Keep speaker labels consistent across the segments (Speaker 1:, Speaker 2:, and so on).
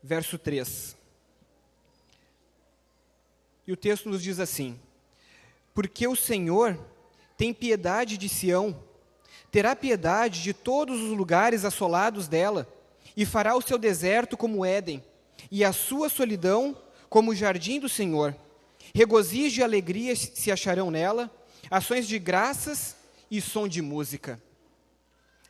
Speaker 1: verso 3. E o texto nos diz assim: porque o Senhor tem piedade de Sião, terá piedade de todos os lugares assolados dela, e fará o seu deserto como Éden, e a sua solidão como o jardim do Senhor. Regozijo e alegria se acharão nela, ações de graças e som de música.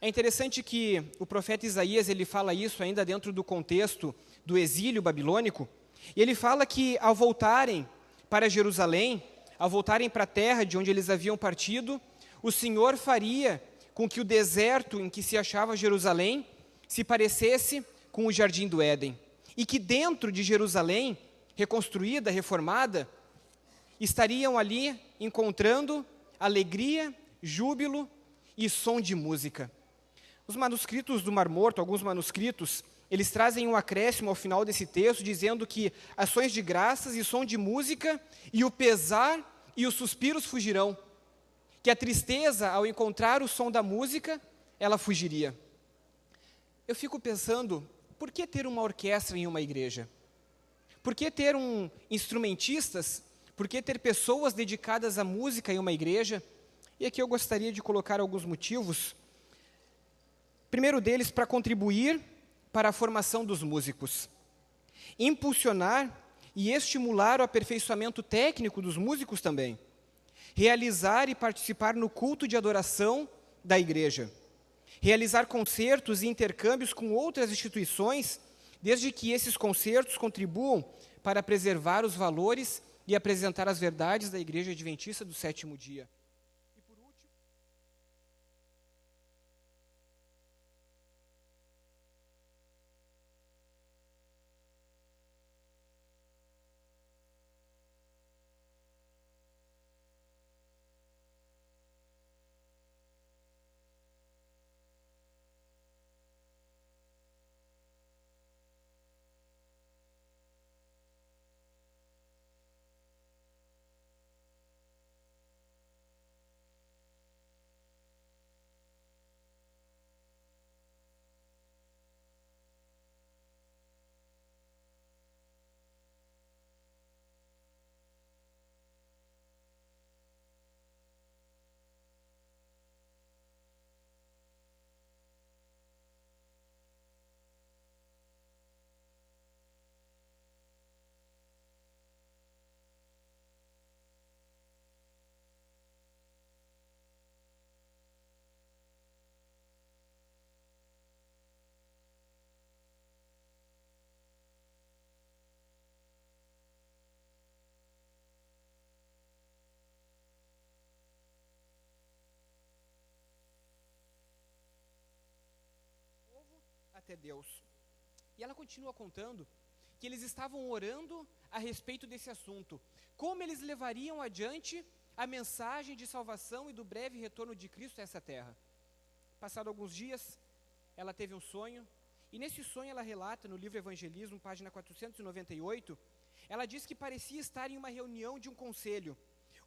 Speaker 1: É interessante que o profeta Isaías, ele fala isso ainda dentro do contexto do exílio babilônico, e ele fala que ao voltarem para Jerusalém, ao voltarem para a terra de onde eles haviam partido, o Senhor faria com que o deserto em que se achava Jerusalém se parecesse com o jardim do Éden, e que dentro de Jerusalém, reconstruída, reformada, estariam ali encontrando alegria, júbilo e som de música. Os manuscritos do Mar Morto, alguns manuscritos, eles trazem um acréscimo ao final desse texto, dizendo que ações de graças e som de música, e o pesar e os suspiros fugirão, que a tristeza, ao encontrar o som da música, ela fugiria. Eu fico pensando, por que ter uma orquestra em uma igreja? Por que ter instrumentistas? Por que ter pessoas dedicadas à música em uma igreja? E aqui eu gostaria de colocar alguns motivos. Primeiro deles, para contribuir para a formação dos músicos. Impulsionar e estimular o aperfeiçoamento técnico dos músicos também. Realizar e participar no culto de adoração da igreja. Realizar concertos e intercâmbios com outras instituições, desde que esses concertos contribuam para preservar os valores e apresentar as verdades da Igreja Adventista do Sétimo Dia. E por último, até Deus. E ela continua contando que eles estavam orando a respeito desse assunto. Como eles levariam adiante a mensagem de salvação e do breve retorno de Cristo a essa terra. Passado alguns dias, ela teve um sonho, e nesse sonho ela relata no livro Evangelismo, página 498, ela diz que parecia estar em uma reunião de um conselho,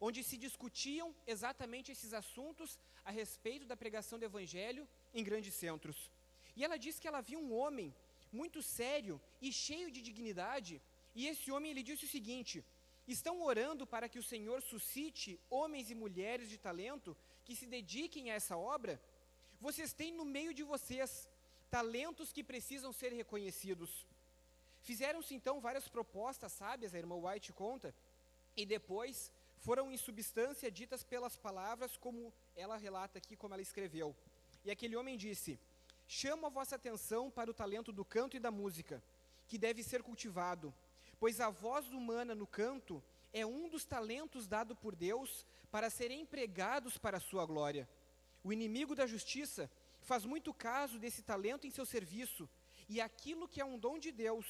Speaker 1: onde se discutiam exatamente esses assuntos a respeito da pregação do Evangelho em grandes centros. E ela diz que ela viu um homem muito sério e cheio de dignidade, e esse homem ele disse o seguinte: estão orando para que o Senhor suscite homens e mulheres de talento que se dediquem a essa obra? Vocês têm no meio de vocês talentos que precisam ser reconhecidos. Fizeram-se então várias propostas sábias, a irmã White conta, e depois foram em substância ditas pelas palavras como ela relata aqui, como ela escreveu. E aquele homem disse: chamo a vossa atenção para o talento do canto e da música, que deve ser cultivado, pois a voz humana no canto é um dos talentos dado por Deus para serem empregados para a sua glória. O inimigo da justiça faz muito caso desse talento em seu serviço, e aquilo que é um dom de Deus,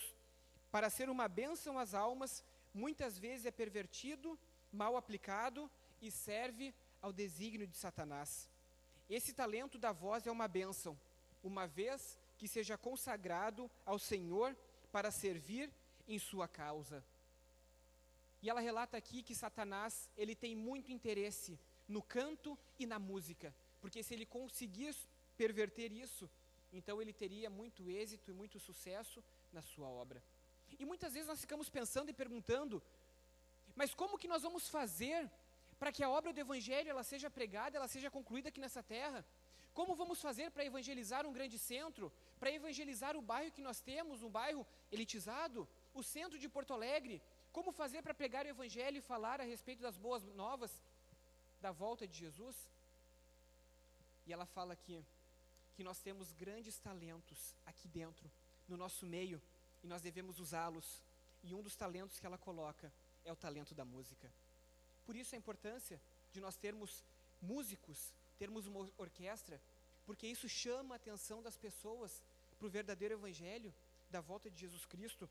Speaker 1: para ser uma bênção às almas, muitas vezes é pervertido, mal aplicado e serve ao desígnio de Satanás. Esse talento da voz é uma bênção, uma vez que seja consagrado ao Senhor para servir em sua causa. E ela relata aqui que Satanás, ele tem muito interesse no canto e na música, porque se ele conseguir perverter isso, então ele teria muito êxito e muito sucesso na sua obra. E muitas vezes nós ficamos pensando e perguntando, mas como que nós vamos fazer para que a obra do Evangelho ela seja pregada, ela seja concluída aqui nessa terra? Como vamos fazer para evangelizar um grande centro, para evangelizar o bairro que nós temos, um bairro elitizado, o centro de Porto Alegre? Como fazer para pregar o Evangelho e falar a respeito das boas novas da volta de Jesus? E ela fala aqui que nós temos grandes talentos aqui dentro, no nosso meio, e nós devemos usá-los. E um dos talentos que ela coloca é o talento da música. Por isso a importância de nós termos músicos, termos uma orquestra, porque isso chama a atenção das pessoas para o verdadeiro Evangelho da volta de Jesus Cristo.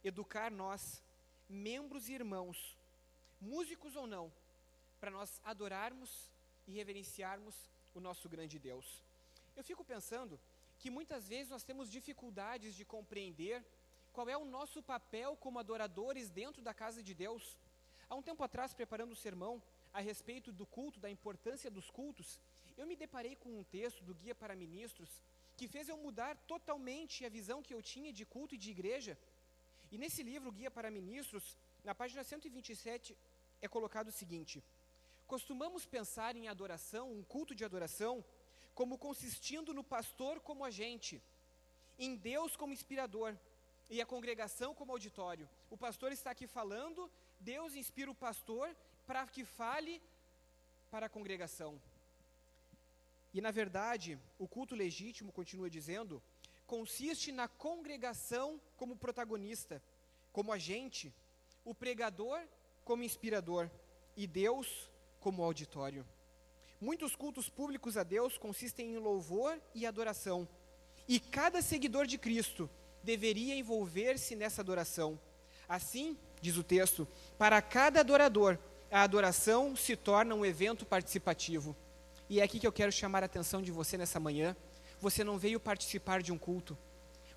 Speaker 1: Educar nós, membros e irmãos, músicos ou não, para nós adorarmos e reverenciarmos o nosso grande Deus. Eu fico pensando que muitas vezes nós temos dificuldades de compreender qual é o nosso papel como adoradores dentro da casa de Deus. Há um tempo atrás, preparando o sermão a respeito do culto, da importância dos cultos, eu me deparei com um texto do Guia para Ministros que fez eu mudar totalmente a visão que eu tinha de culto e de igreja. E nesse livro, Guia para Ministros, na página 127, é colocado o seguinte: costumamos pensar em adoração, um culto de adoração, como consistindo no pastor como agente, em Deus como inspirador e a congregação como auditório. O pastor está aqui falando, Deus inspira o pastor para que fale para a congregação. E na verdade, o culto legítimo, continua dizendo, consiste na congregação como protagonista, como agente, o pregador como inspirador e Deus como auditório. Muitos cultos públicos a Deus consistem em louvor e adoração, e cada seguidor de Cristo deveria envolver-se nessa adoração. Assim, diz o texto, para cada adorador, a adoração se torna um evento participativo. E é aqui que eu quero chamar a atenção de você nessa manhã. Você não veio participar de um culto,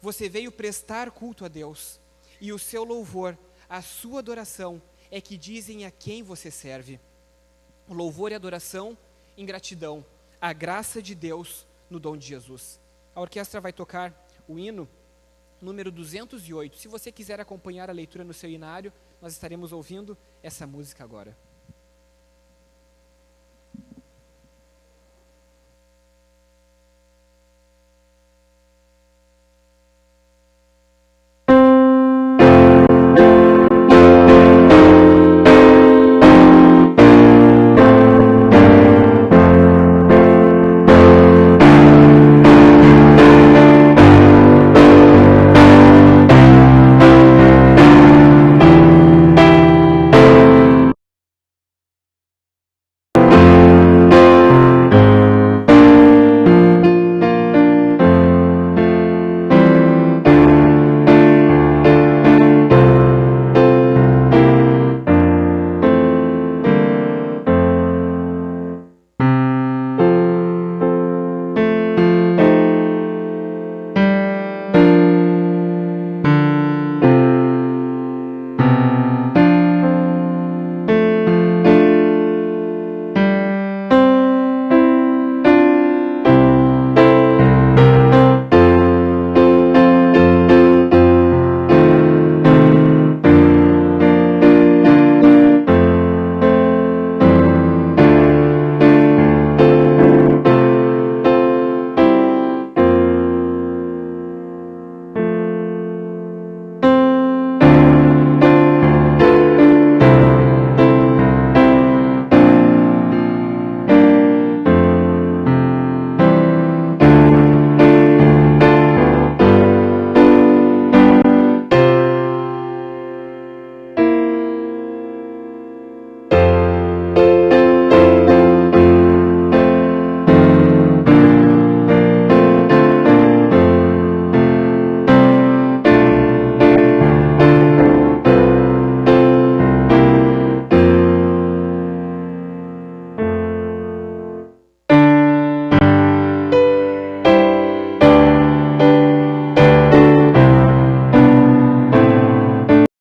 Speaker 1: você veio prestar culto a Deus. E o seu louvor, a sua adoração, é que dizem a quem você serve. O louvor e adoração em gratidão, a graça de Deus no dom de Jesus. A orquestra vai tocar o hino número 208. Se você quiser acompanhar a leitura no seu inário, nós estaremos ouvindo essa música agora.